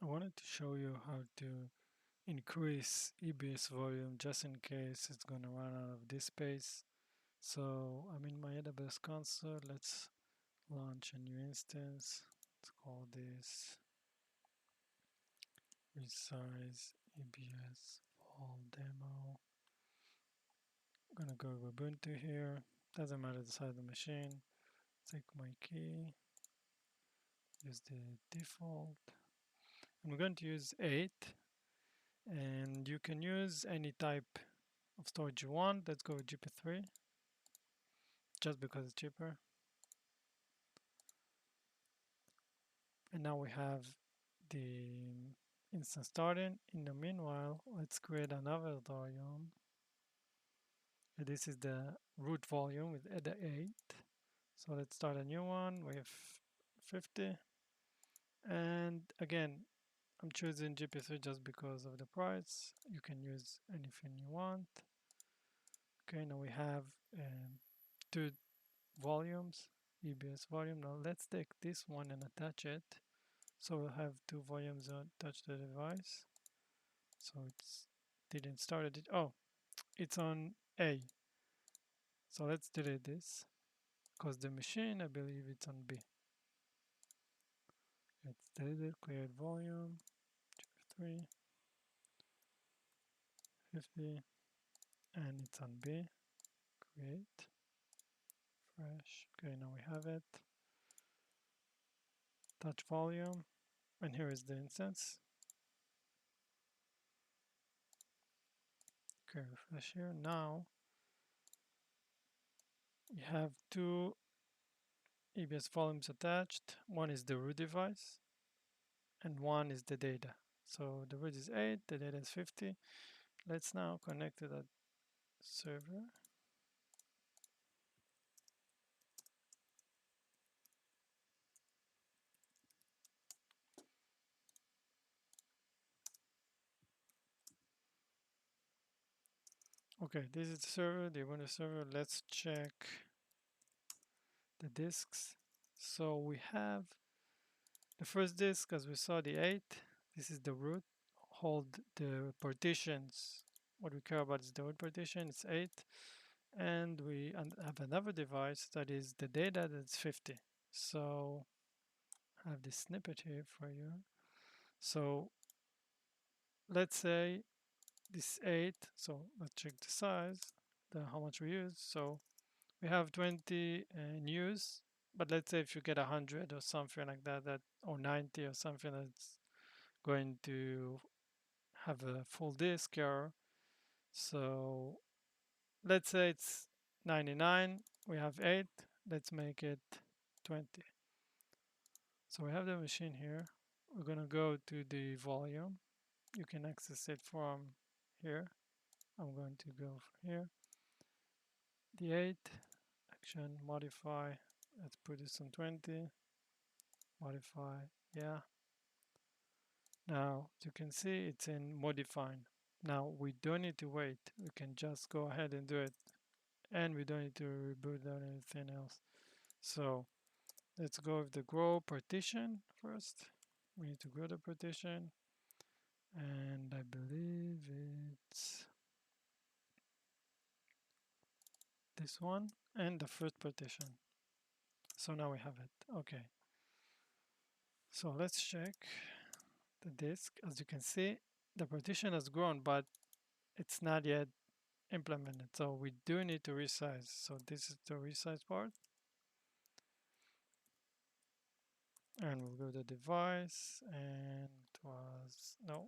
I wanted to show you how to increase EBS volume just in case it's going to run out of this space. So I'm in my AWS console. Let's launch a new instance. Let's call this resize EBS vol demo. I'm going to go to Ubuntu here. Doesn't matter the size of the machine. Take my key, use the default. And we're going to use 8. And you can use any type of storage you want. Let's go with GP3 just because it's cheaper. And now we have the instance starting. In the meanwhile, let's create another volume. This is the root volume with the 8. So let's start a new one with 50. And again, I'm choosing GP3 just because of the price. You can use anything you want. Okay, now we have two volumes, EBS volume. Now let's take this one and attach it. So we'll have two volumes attached to the device. So it's didn't start it. Oh, it's on A. So let's delete this because the machine, I believe it's on B. It's deleted, cleared volume, 3, 50, and it's on B. Create, fresh. Okay, now we have it. Touch volume, and here is the instance. Okay, refresh here. Now you have two EBS volumes attached. One is the root device, and one is the data. So the root is 8, the data is 50. Let's now connect to that server. Okay, this is the server, the Ubuntu server. Let's check the disks. So we have the first disk, as we saw, the 8. This is the root. Hold the partitions. What we care about is the root partition. It's 8. And we have another device that is the data that's 50. So I have this snippet here for you. So let's say this 8. So let's check the size, how much we use. So we have 20 in use, but let's say if you get 100 or something like that, or 90 or something that's going to have a full disk error. So let's say it's 99, we have 8, let's make it 20. So we have the machine here. We're going to go to the volume. You can access it from here. I'm going to go here. The 8, action, modify. Let's put this on 20. Modify, yeah. Now, as you can see, it's in modifying. Now, we don't need to wait. We can just go ahead and do it. And we don't need to reboot or anything else. So let's go with the grow partition first. We need to grow the partition. And I believe it's this one and the first partition. So now we have it. Okay. So let's check the disk. As you can see, the partition has grown, but it's not yet implemented. So we do need to resize. So this is the resize part. And we'll go to device, and it was, no,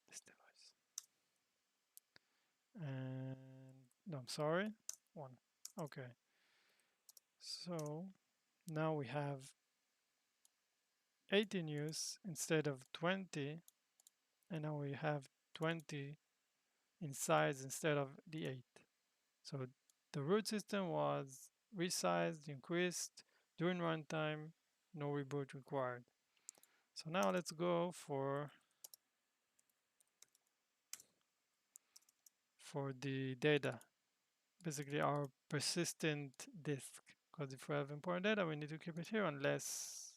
this device. And no, I'm sorry, one. Okay. So now we have 18 use instead of 20, and now we have 20 in size instead of the 8. So the root system was resized, increased during runtime, no reboot required. So now let's go for the data, basically our persistent disk. Because if we have important data, we need to keep it here unless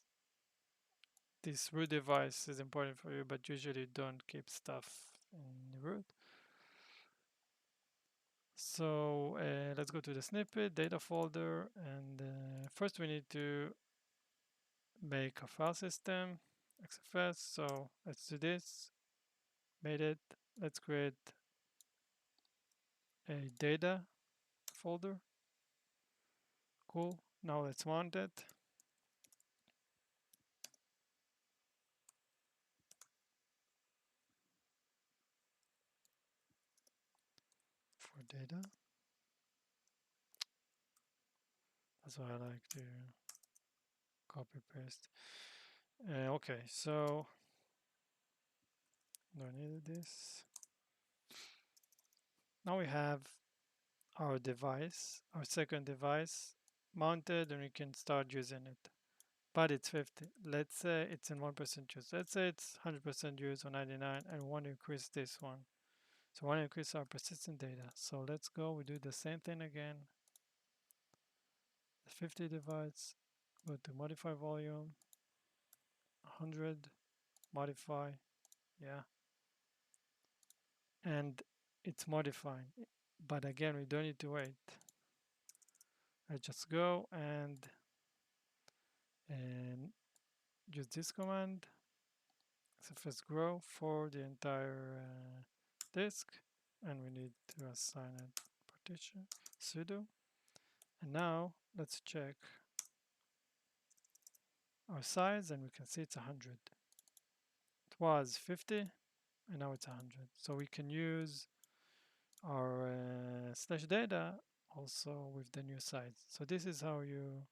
this root device is important for you, but usually don't keep stuff in the root. So let's go to the snippet, data folder, and first we need to make a file system, XFS. So let's do this, made it. Let's create a data folder. Cool. Now let's mount it. For data. That's why I like to copy paste. Okay, so don't need this. Now we have our device, our second device mounted, and we can start using it. But it's 50. Let's say it's in 1% use. Let's say it's 100% use or 99, and we want to increase this one. So we want to increase our persistent data. So let's go. We do the same thing again. The 50 device. Go to modify volume. 100. Modify. Yeah. And it's modifying. But again, we don't need to wait. I just go and use this command. So first grow for the entire disk, and we need to assign it partition sudo. And now let's check our size, and we can see it's 100. It was 50, and now it's 100. So we can use our slash data also with the new size. So this is how you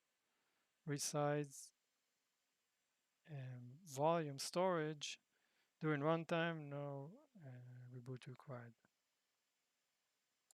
resize volume storage during runtime. No reboot required.